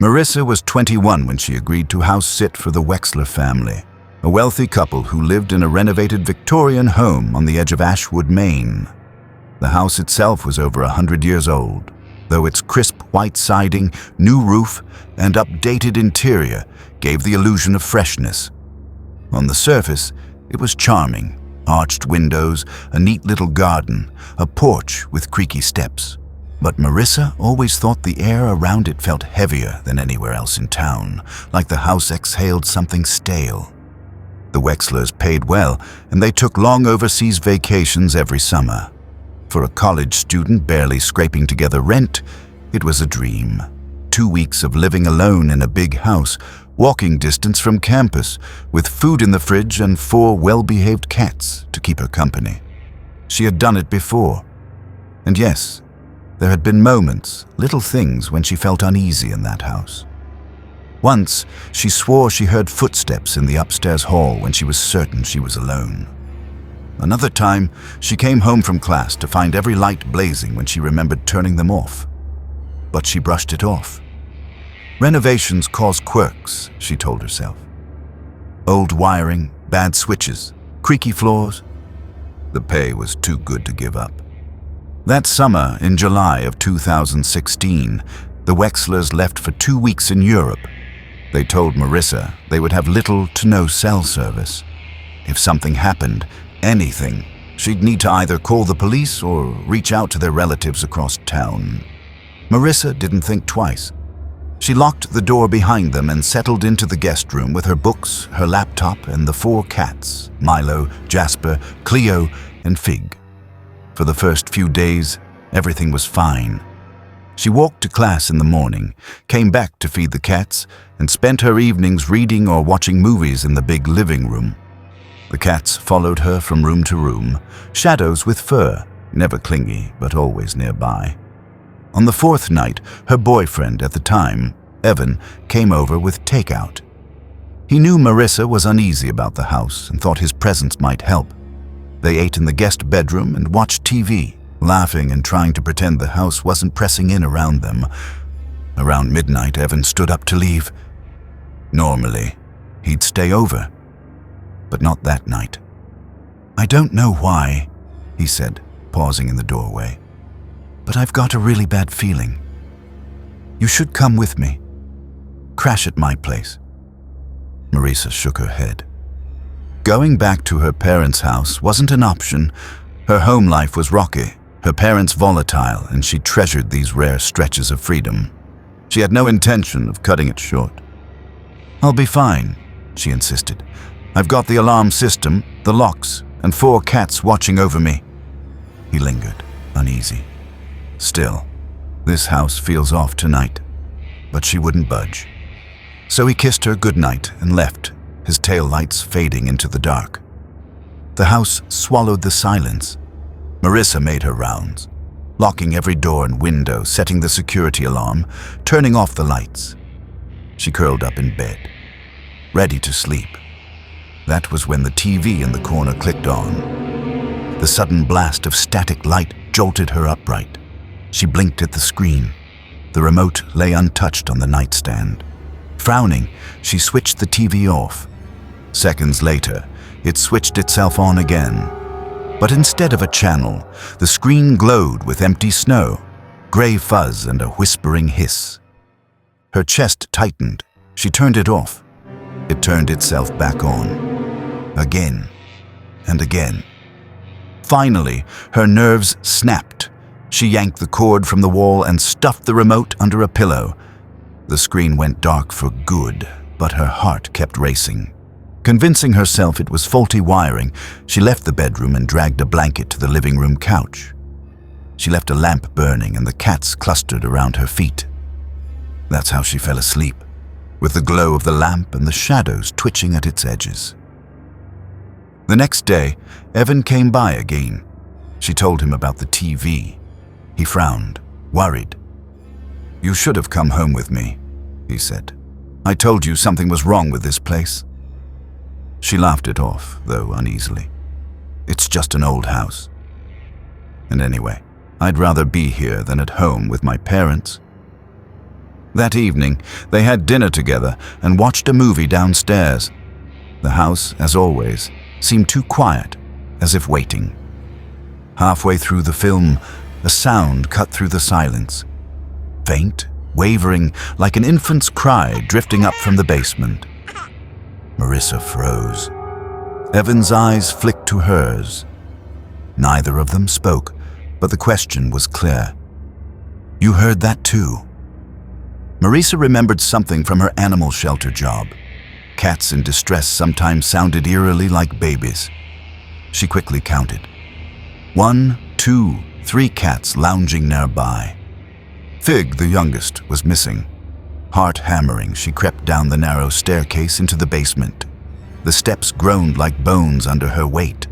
Marissa was 21 when she agreed to house sit for the Wexler family, a wealthy couple who lived in a renovated Victorian home on the edge of Ashwood, Maine. The house itself was over 100 years old, though its crisp white siding, new roof, and updated interior gave the illusion of freshness. On the surface, it was charming: arched windows, a neat little garden, a porch with creaky steps. But Marissa always thought the air around it felt heavier than anywhere else in town, like the house exhaled something stale. The Wexlers paid well, and they took long overseas vacations every summer. For a college student barely scraping together rent, it was a dream. 2 weeks of living alone in a big house, walking distance from campus, with food in the fridge and 4 well-behaved cats to keep her company. She had done it before. And yes, there had been moments, little things, when she felt uneasy in that house. Once, she swore she heard footsteps in the upstairs hall when she was certain she was alone. Another time, she came home from class to find every light blazing when she remembered turning them off. But she brushed it off. Renovations cause quirks, she told herself. Old wiring, bad switches, creaky floors. The pay was too good to give up. That summer, in July of 2016, the Wexlers left for 2 weeks in Europe. They told Marissa they would have little to no cell service. If something happened, anything, she'd need to either call the police or reach out to their relatives across town. Marissa didn't think twice. She locked the door behind them and settled into the guest room with her books, her laptop, and the 4 cats: Milo, Jasper, Cleo, and Fig. For the first few days, everything was fine. She walked to class in the morning, came back to feed the cats, and spent her evenings reading or watching movies in the big living room. The cats followed her from room to room, shadows with fur, never clingy, but always nearby. On the 4th night, her boyfriend at the time, Evan, came over with takeout. He knew Marissa was uneasy about the house and thought his presence might help. They ate in the guest bedroom and watched TV, laughing and trying to pretend the house wasn't pressing in around them. Around midnight, Evan stood up to leave. Normally, he'd stay over, but not that night. "I don't know why," he said, pausing in the doorway, "but I've got a really bad feeling. You should come with me. Crash at my place." Marissa shook her head. Going back to her parents' house wasn't an option. Her home life was rocky, her parents volatile, and she treasured these rare stretches of freedom. She had no intention of cutting it short. "I'll be fine," she insisted. "I've got the alarm system, the locks, and 4 cats watching over me." He lingered, uneasy. "Still, this house feels off tonight." But she wouldn't budge. So he kissed her goodnight and left, his tail lights fading into the dark. The house swallowed the silence. Marissa made her rounds, locking every door and window, setting the security alarm, turning off the lights. She curled up in bed, ready to sleep. That was when the TV in the corner clicked on. The sudden blast of static light jolted her upright. She blinked at the screen. The remote lay untouched on the nightstand. Frowning, she switched the TV off. Seconds later, it switched itself on again. But instead of a channel, the screen glowed with empty snow, gray fuzz, and a whispering hiss. Her chest tightened. She turned it off. It turned itself back on. Again and again. Finally, her nerves snapped. She yanked the cord from the wall and stuffed the remote under a pillow. The screen went dark for good, but her heart kept racing. Convincing herself it was faulty wiring, she left the bedroom and dragged a blanket to the living room couch. She left a lamp burning and the cats clustered around her feet. That's how she fell asleep, with the glow of the lamp and the shadows twitching at its edges. The next day, Evan came by again. She told him about the TV. He frowned, worried. "You should have come home with me," he said. "I told you something was wrong with this place." She laughed it off, though uneasily. "It's just an old house. And anyway, I'd rather be here than at home with my parents." That evening, they had dinner together and watched a movie downstairs. The house, as always, seemed too quiet, as if waiting. Halfway through the film, a sound cut through the silence. Faint, wavering, like an infant's cry drifting up from the basement. Marissa froze. Evan's eyes flicked to hers. Neither of them spoke, but the question was clear. "You heard that too?" Marissa remembered something from her animal shelter job. Cats in distress sometimes sounded eerily like babies. She quickly counted. 1, 2, 3 cats lounging nearby. Fig, the youngest, was missing. Heart hammering, she crept down the narrow staircase into the basement. The steps groaned like bones under her weight.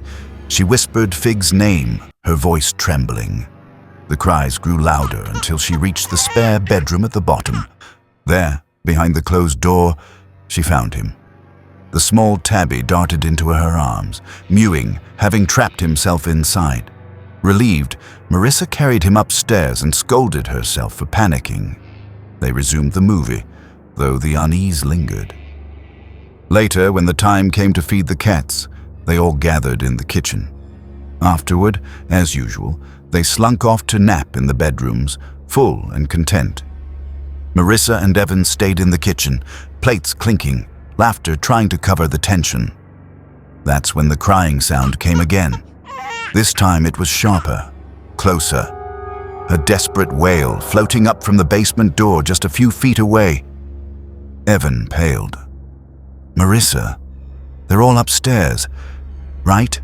She whispered Fig's name, her voice trembling. The cries grew louder until she reached the spare bedroom at the bottom. There, behind the closed door, she found him. The small tabby darted into her arms, mewing, having trapped himself inside. Relieved, Marissa carried him upstairs and scolded herself for panicking. They resumed the movie, though the unease lingered. Later, when the time came to feed the cats, they all gathered in the kitchen. Afterward, as usual, they slunk off to nap in the bedrooms, full and content. Marissa and Evan stayed in the kitchen, plates clinking, laughter trying to cover the tension. That's when the crying sound came again. This time it was sharper, closer. A desperate wail floating up from the basement door just a few feet away. Evan paled. "Marissa, they're all upstairs, right?"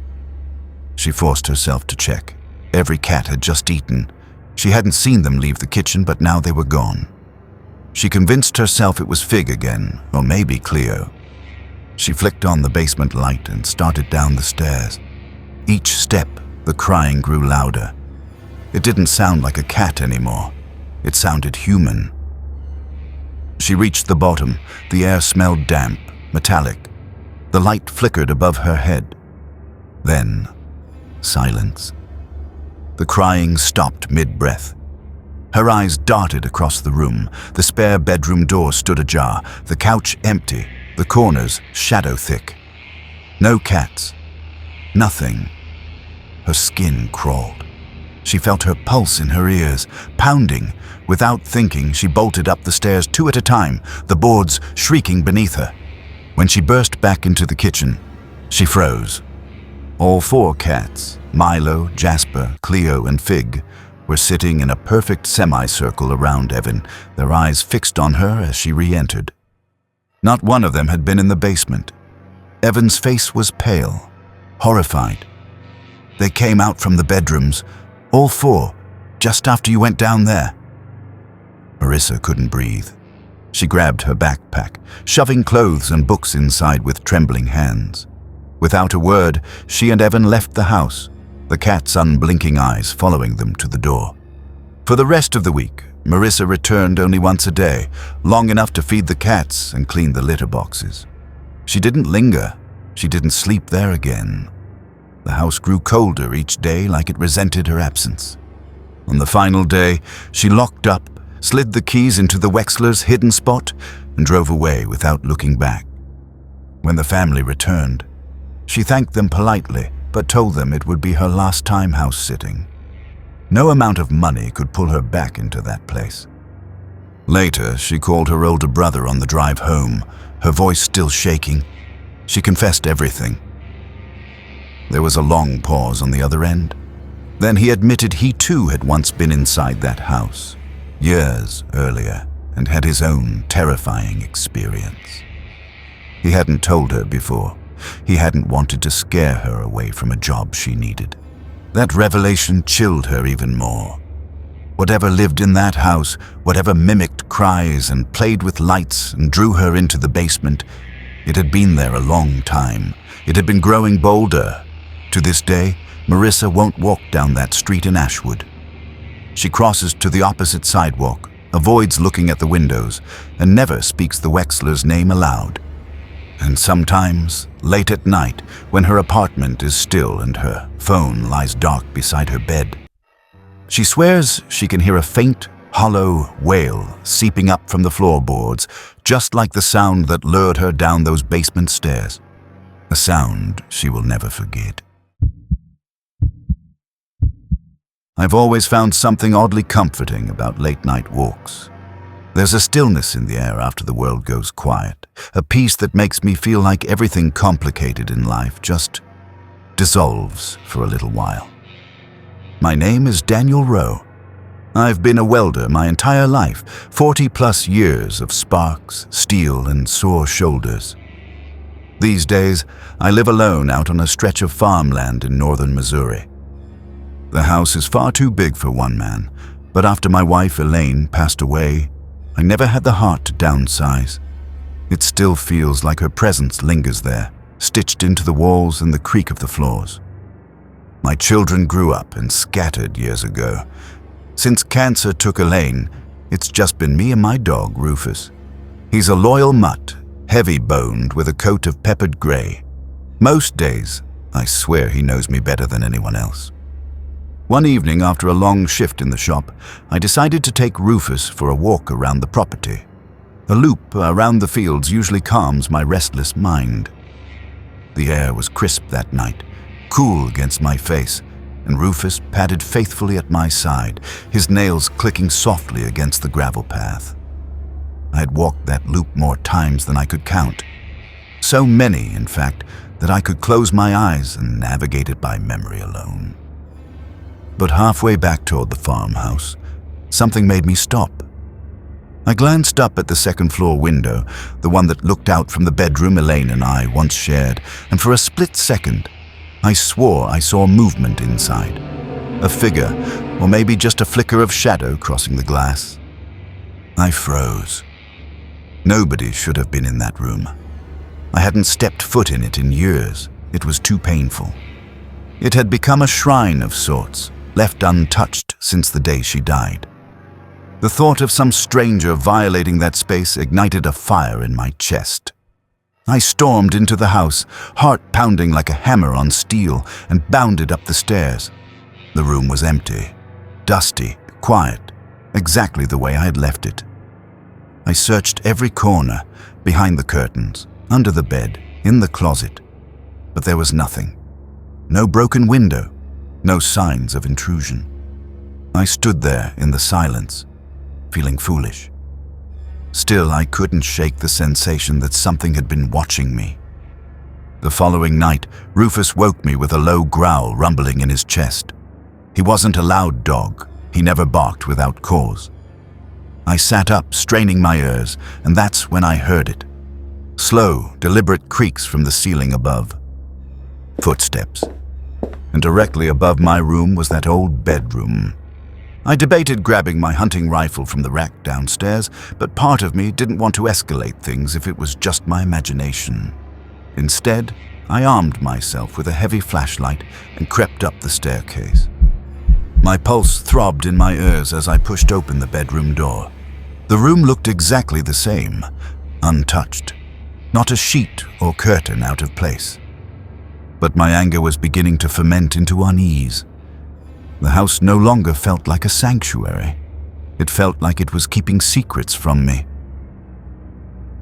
She forced herself to check. Every cat had just eaten. She hadn't seen them leave the kitchen, but now they were gone. She convinced herself it was Fig again, or maybe Cleo. She flicked on the basement light and started down the stairs. Each step, the crying grew louder. It didn't sound like a cat anymore. It sounded human. She reached the bottom. The air smelled damp, metallic. The light flickered above her head. Then, silence. The crying stopped mid-breath. Her eyes darted across the room. The spare bedroom door stood ajar, the couch empty, the corners shadow-thick. No cats. Nothing. Her skin crawled. She felt her pulse in her ears, pounding. Without thinking, she bolted up the stairs 2 at a time, the boards shrieking beneath her. When she burst back into the kitchen, she froze. All 4 cats, Milo, Jasper, Cleo, and Fig, were sitting in a perfect semicircle around Evan, their eyes fixed on her as she re-entered. Not one of them had been in the basement. Evan's face was pale, horrified. "They came out from the bedrooms, all 4, just after you went down there." Marissa couldn't breathe. She grabbed her backpack, shoving clothes and books inside with trembling hands. Without a word, she and Evan left the house, the cat's unblinking eyes following them to the door. For the rest of the week, Marissa returned only once a day, long enough to feed the cats and clean the litter boxes. She didn't linger. She didn't sleep there again. The house grew colder each day, like it resented her absence. On the final day, she locked up, slid the keys into the Wexler's hidden spot, and drove away without looking back. When the family returned, she thanked them politely, but told them it would be her last time house-sitting. No amount of money could pull her back into that place. Later, she called her older brother on the drive home, her voice still shaking. She confessed everything. There was a long pause on the other end. Then he admitted he too had once been inside that house, years earlier, and had his own terrifying experience. He hadn't told her before. He hadn't wanted to scare her away from a job she needed. That revelation chilled her even more. Whatever lived in that house, whatever mimicked cries and played with lights and drew her into the basement, it had been there a long time. It had been growing bolder. To this day, Marissa won't walk down that street in Ashwood. She crosses to the opposite sidewalk, avoids looking at the windows, and never speaks the Wexler's name aloud. And sometimes, late at night, when her apartment is still and her phone lies dark beside her bed, she swears she can hear a faint, hollow wail seeping up from the floorboards, just like the sound that lured her down those basement stairs. A sound she will never forget. I've always found something oddly comforting about late-night walks. There's a stillness in the air after the world goes quiet, a peace that makes me feel like everything complicated in life just dissolves for a little while. My name is Daniel Rowe. I've been a welder my entire life, 40+ years of sparks, steel, and sore shoulders. These days, I live alone out on a stretch of farmland in northern Missouri. The house is far too big for one man, but after my wife Elaine passed away, I never had the heart to downsize. It still feels like her presence lingers there, stitched into the walls and the creak of the floors. My children grew up and scattered years ago. Since cancer took Elaine, it's just been me and my dog, Rufus. He's a loyal mutt, heavy-boned with a coat of peppered gray. Most days, I swear he knows me better than anyone else. One evening, after a long shift in the shop, I decided to take Rufus for a walk around the property. A loop around the fields usually calms my restless mind. The air was crisp that night, cool against my face, and Rufus padded faithfully at my side, his nails clicking softly against the gravel path. I had walked that loop more times than I could count. So many, in fact, that I could close my eyes and navigate it by memory alone. But halfway back toward the farmhouse, something made me stop. I glanced up at the second-floor window, the one that looked out from the bedroom Elaine and I once shared, and for a split second, I swore I saw movement inside. A figure, or maybe just a flicker of shadow crossing the glass. I froze. Nobody should have been in that room. I hadn't stepped foot in it in years. It was too painful. It had become a shrine of sorts, left untouched since the day she died. The thought of some stranger violating that space ignited a fire in my chest. I stormed into the house, heart pounding like a hammer on steel, and bounded up the stairs. The room was empty, dusty, quiet, exactly the way I had left it. I searched every corner, behind the curtains, under the bed, in the closet, but there was nothing. No broken window, no signs of intrusion. I stood there in the silence, feeling foolish. Still, I couldn't shake the sensation that something had been watching me. The following night, Rufus woke me with a low growl rumbling in his chest. He wasn't a loud dog. He never barked without cause. I sat up, straining my ears, and that's when I heard it. Slow, deliberate creaks from the ceiling above. Footsteps. And directly above my room was that old bedroom. I debated grabbing my hunting rifle from the rack downstairs, but part of me didn't want to escalate things if it was just my imagination. Instead, I armed myself with a heavy flashlight and crept up the staircase. My pulse throbbed in my ears as I pushed open the bedroom door. The room looked exactly the same, untouched, not a sheet or curtain out of place. But my anger was beginning to ferment into unease. The house no longer felt like a sanctuary. It felt like it was keeping secrets from me.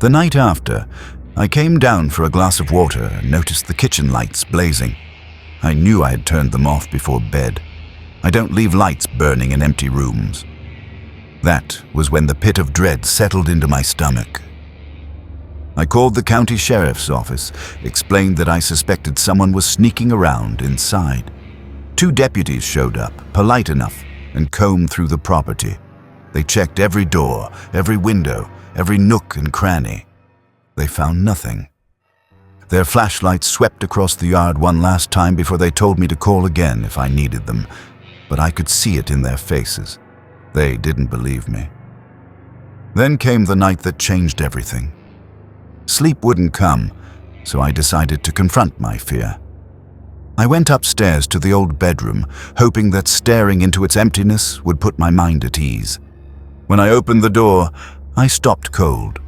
The night after, I came down for a glass of water and noticed the kitchen lights blazing. I knew I had turned them off before bed. I don't leave lights burning in empty rooms. That was when the pit of dread settled into my stomach. I called the county sheriff's office, explained that I suspected someone was sneaking around inside. 2 deputies showed up, polite enough, and combed through the property. They checked every door, every window, every nook and cranny. They found nothing. Their flashlights swept across the yard one last time before they told me to call again if I needed them, but I could see it in their faces. They didn't believe me. Then came the night that changed everything. Sleep wouldn't come, so I decided to confront my fear. I went upstairs to the old bedroom, hoping that staring into its emptiness would put my mind at ease. When I opened the door, I stopped cold.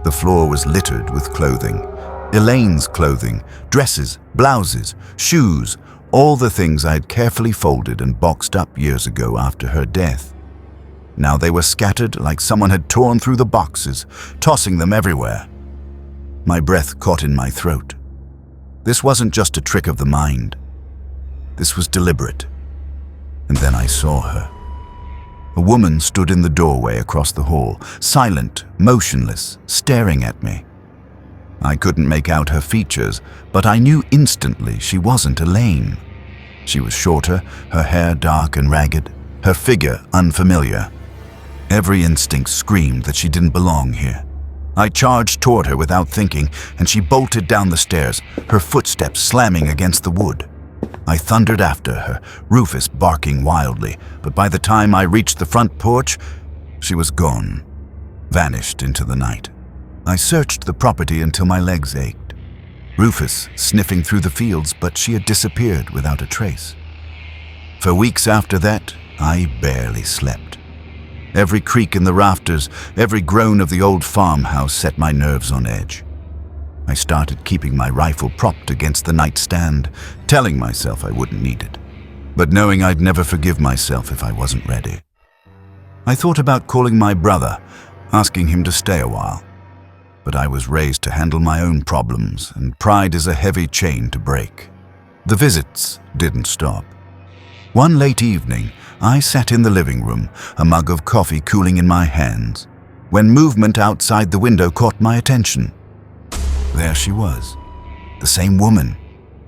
The floor was littered with clothing. Elaine's clothing, dresses, blouses, shoes, all the things I had carefully folded and boxed up years ago after her death. Now they were scattered like someone had torn through the boxes, tossing them everywhere. My breath caught in my throat. This wasn't just a trick of the mind. This was deliberate. And then I saw her. A woman stood in the doorway across the hall, silent, motionless, staring at me. I couldn't make out her features, but I knew instantly she wasn't Elaine. She was shorter, her hair dark and ragged, her figure unfamiliar. Every instinct screamed that she didn't belong here. I charged toward her without thinking, and she bolted down the stairs, her footsteps slamming against the wood. I thundered after her, Rufus barking wildly, but by the time I reached the front porch, she was gone, vanished into the night. I searched the property until my legs ached. Rufus sniffing through the fields, but she had disappeared without a trace. For weeks after that, I barely slept. Every creak in the rafters, every groan of the old farmhouse set my nerves on edge. I started keeping my rifle propped against the nightstand, telling myself I wouldn't need it, but knowing I'd never forgive myself if I wasn't ready. I thought about calling my brother, asking him to stay a while. But I was raised to handle my own problems, and pride is a heavy chain to break. The visits didn't stop. One late evening, I sat in the living room, a mug of coffee cooling in my hands, when movement outside the window caught my attention. There she was, the same woman,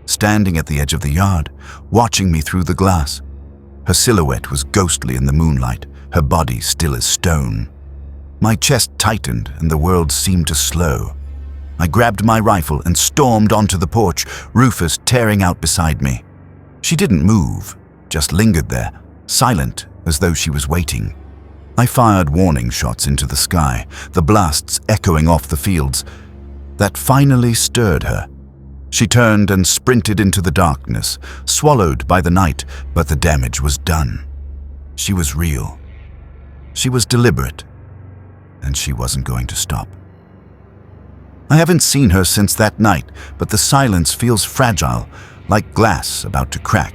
standing at the edge of the yard, watching me through the glass. Her silhouette was ghostly in the moonlight, her body still as stone. My chest tightened and the world seemed to slow. I grabbed my rifle and stormed onto the porch, Rufus tearing out beside me. She didn't move, just lingered there, silent as though she was waiting. I fired warning shots into the sky, the blasts echoing off the fields. That finally stirred her. She turned and sprinted into the darkness, swallowed by the night, but the damage was done. She was real. She was deliberate. And she wasn't going to stop. I haven't seen her since that night, but the silence feels fragile, like glass about to crack.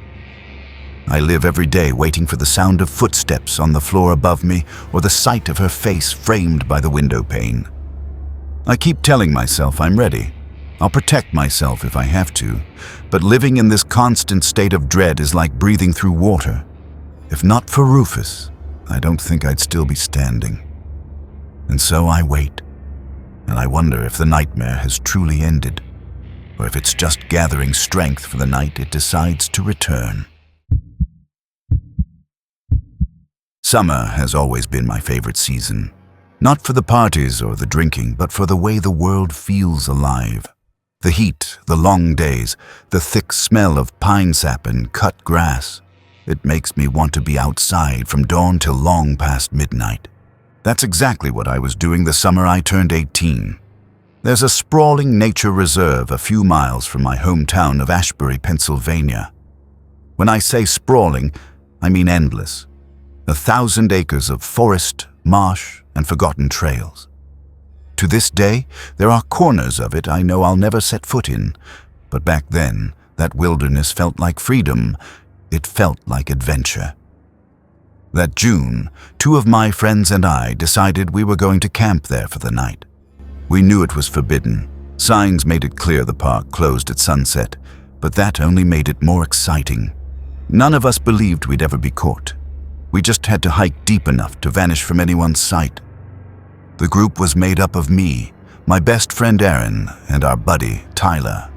I live every day waiting for the sound of footsteps on the floor above me or the sight of her face framed by the window pane. I keep telling myself I'm ready. I'll protect myself if I have to, but living in this constant state of dread is like breathing through water. If not for Rufus, I don't think I'd still be standing. And so I wait, and I wonder if the nightmare has truly ended, or if it's just gathering strength for the night it decides to return. Summer has always been my favorite season, not for the parties or the drinking, but for the way the world feels alive. The heat, the long days, the thick smell of pine sap and cut grass. It makes me want to be outside from dawn till long past midnight. That's exactly what I was doing the summer I turned 18. There's a sprawling nature reserve a few miles from my hometown of Ashbury, Pennsylvania. When I say sprawling, I mean endless. 1,000 acres of forest, marsh, and forgotten trails. To this day, there are corners of it I know I'll never set foot in, but back then, that wilderness felt like freedom. It felt like adventure. That June, 2 of my friends and I decided we were going to camp there for the night. We knew it was forbidden. Signs made it clear the park closed at sunset, but that only made it more exciting. None of us believed we'd ever be caught. We just had to hike deep enough to vanish from anyone's sight. The group was made up of me, my best friend Aaron, and our buddy Tyler.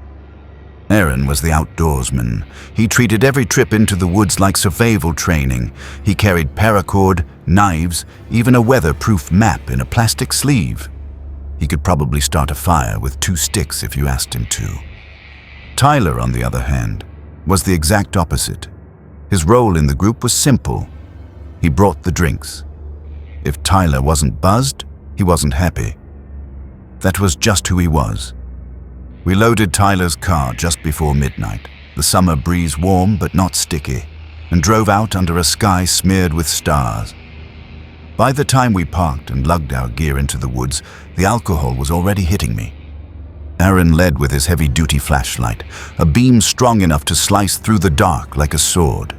Aaron was the outdoorsman. He treated every trip into the woods like survival training. He carried paracord, knives, even a weatherproof map in a plastic sleeve. He could probably start a fire with 2 sticks if you asked him to. Tyler, on the other hand, was the exact opposite. His role in the group was simple. He brought the drinks. If Tyler wasn't buzzed, he wasn't happy. That was just who he was. We loaded Tyler's car just before midnight, the summer breeze warm but not sticky, and drove out under a sky smeared with stars. By the time we parked and lugged our gear into the woods, the alcohol was already hitting me. Aaron led with his heavy-duty flashlight, a beam strong enough to slice through the dark like a sword.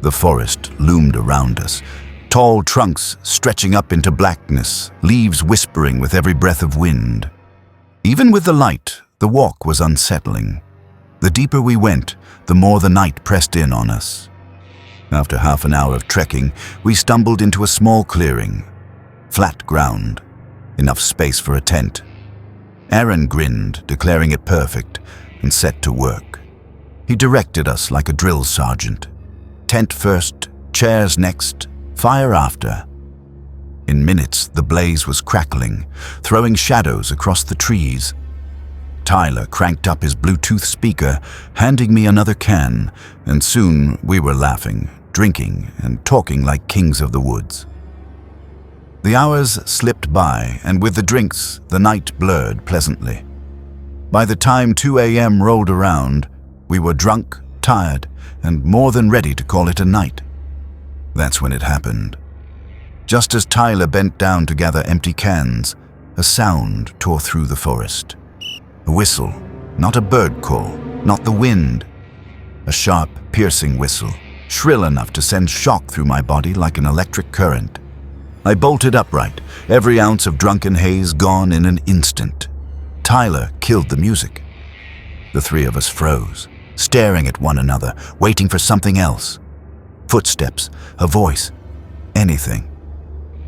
The forest loomed around us, Tall trunks stretching up into blackness, leaves whispering with every breath of wind. Even with the light, the walk was unsettling. The deeper we went, the more the night pressed in on us. After half an hour of trekking, we stumbled into a small clearing. Flat ground, enough space for a tent. Aaron grinned, declaring it perfect, and set to work. He directed us like a drill sergeant. Tent first, chairs next, fire after. In minutes, the blaze was crackling, throwing shadows across the trees. Tyler cranked up his Bluetooth speaker, handing me another can, and soon we were laughing, drinking, and talking like kings of the woods. The hours slipped by, and with the drinks, the night blurred pleasantly. By the time 2 a.m. rolled around, we were drunk, tired, and more than ready to call it a night. That's when it happened. Just as Tyler bent down to gather empty cans, a sound tore through the forest. A whistle, not a bird call, not the wind. A sharp, piercing whistle, shrill enough to send shock through my body like an electric current. I bolted upright, every ounce of drunken haze gone in an instant. Tyler killed the music. The three of us froze, staring at one another, waiting for something else. Footsteps, a voice, anything.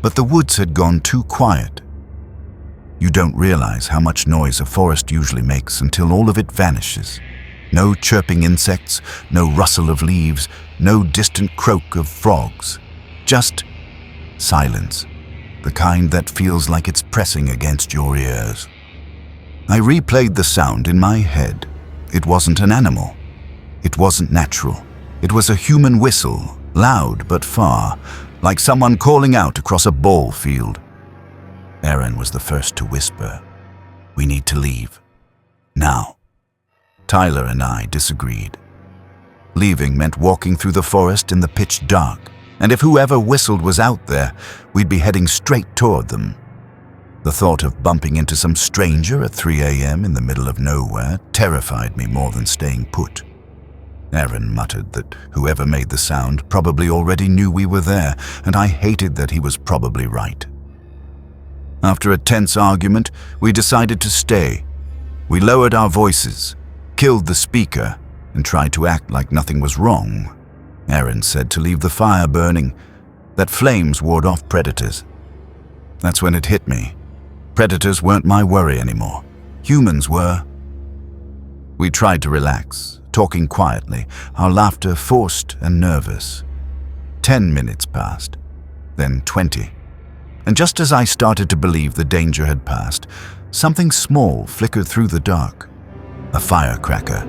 But the woods had gone too quiet. You don't realize how much noise a forest usually makes until all of it vanishes. No chirping insects, no rustle of leaves, no distant croak of frogs. Just silence, the kind that feels like it's pressing against your ears. I replayed the sound in my head. It wasn't an animal. It wasn't natural. It was a human whistle, loud but far, like someone calling out across a ball field. Aaron was the first to whisper, "We need to leave. Now." Tyler and I disagreed. Leaving meant walking through the forest in the pitch dark, and if whoever whistled was out there, we'd be heading straight toward them. The thought of bumping into some stranger at 3 a.m. in the middle of nowhere terrified me more than staying put. Aaron muttered that whoever made the sound probably already knew we were there, and I hated that he was probably right. After a tense argument, we decided to stay. We lowered our voices, killed the speaker, and tried to act like nothing was wrong. Aaron said to leave the fire burning, that flames ward off predators. That's when it hit me. Predators weren't my worry anymore. Humans were. We tried to relax, talking quietly, our laughter forced and nervous. 10 minutes passed, then 20. And just as I started to believe the danger had passed, something small flickered through the dark. A firecracker.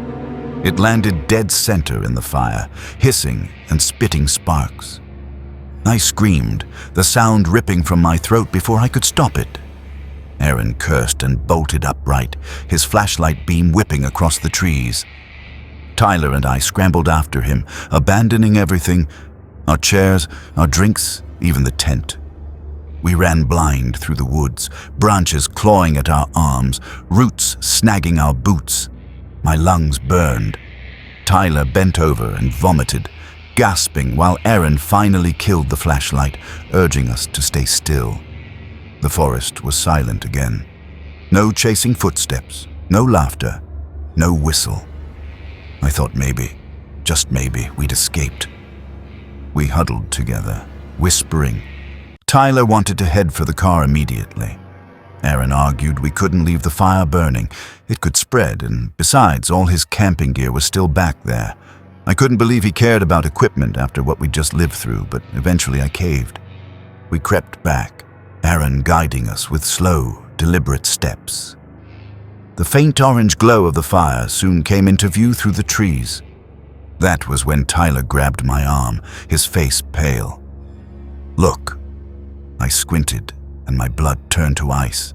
It landed dead center in the fire, hissing and spitting sparks. I screamed, the sound ripping from my throat before I could stop it. Aaron cursed and bolted upright, his flashlight beam whipping across the trees. Tyler and I scrambled after him, abandoning everything, our chairs, our drinks, even the tent. We ran blind through the woods, branches clawing at our arms, roots snagging our boots. My lungs burned. Tyler bent over and vomited, gasping while Aaron finally killed the flashlight, urging us to stay still. The forest was silent again. No chasing footsteps, no laughter, no whistle. I thought maybe, just maybe, we'd escaped. We huddled together, whispering. Tyler wanted to head for the car immediately. Aaron argued we couldn't leave the fire burning. It could spread, and besides, all his camping gear was still back there. I couldn't believe he cared about equipment after what we'd just lived through, but eventually I caved. We crept back, Aaron guiding us with slow, deliberate steps. The faint orange glow of the fire soon came into view through the trees. That was when Tyler grabbed my arm, his face pale. "Look." I squinted, and my blood turned to ice.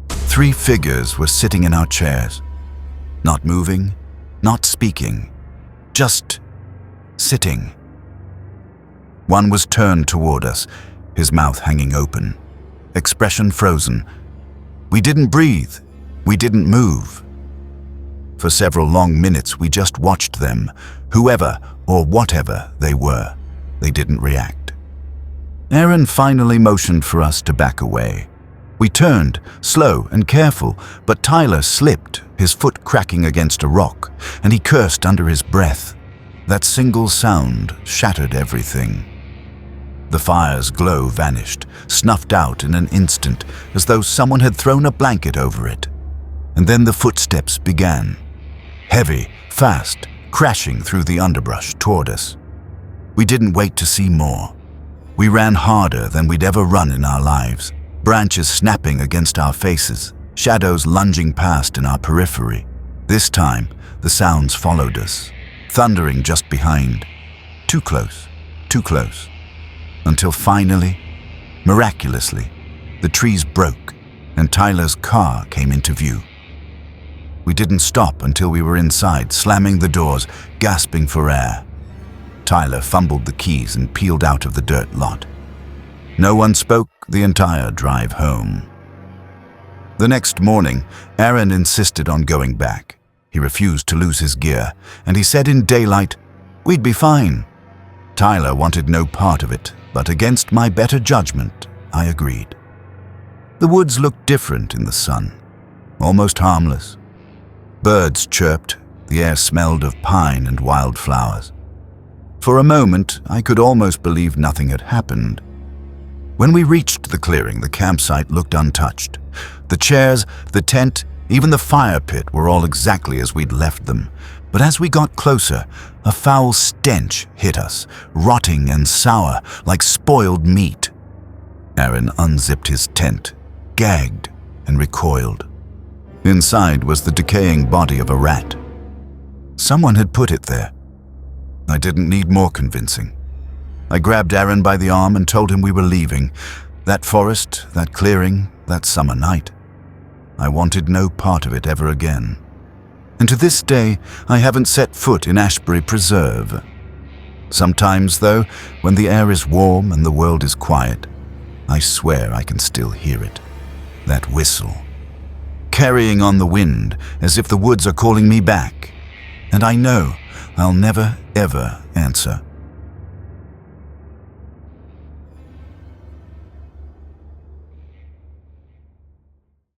3 figures were sitting in our chairs. Not moving, not speaking, just sitting. One was turned toward us, his mouth hanging open, expression frozen. We didn't breathe. We didn't move. For several long minutes, we just watched them, whoever or whatever they were. They didn't react. Aaron finally motioned for us to back away. We turned, slow and careful, but Tyler slipped, his foot cracking against a rock, and he cursed under his breath. That single sound shattered everything. The fire's glow vanished, snuffed out in an instant, as though someone had thrown a blanket over it. And then the footsteps began. Heavy, fast, crashing through the underbrush toward us. We didn't wait to see more. We ran harder than we'd ever run in our lives, branches snapping against our faces, shadows lunging past in our periphery. This time, the sounds followed us, thundering just behind. Too close, until finally, miraculously, the trees broke and Tyler's car came into view. We didn't stop until we were inside, slamming the doors, gasping for air. Tyler fumbled the keys and peeled out of the dirt lot. No one spoke the entire drive home. The next morning, Aaron insisted on going back. He refused to lose his gear, and he said in daylight, "We'd be fine." Tyler wanted no part of it, but against my better judgment, I agreed. The woods looked different in the sun, almost harmless. Birds chirped, the air smelled of pine and wildflowers. For a moment, I could almost believe nothing had happened. When we reached the clearing, the campsite looked untouched. The chairs, the tent, even the fire pit were all exactly as we'd left them. But as we got closer, a foul stench hit us, rotting and sour, like spoiled meat. Aaron unzipped his tent, gagged, and recoiled. Inside was the decaying body of a rat. Someone had put it there. I didn't need more convincing. I grabbed Aaron by the arm and told him we were leaving. That forest, that clearing, that summer night. I wanted no part of it ever again. And to this day, I haven't set foot in Ashbury Preserve. Sometimes, though, when the air is warm and the world is quiet, I swear I can still hear it. That whistle. Carrying on the wind, as if the woods are calling me back. And I know I'll never, ever answer.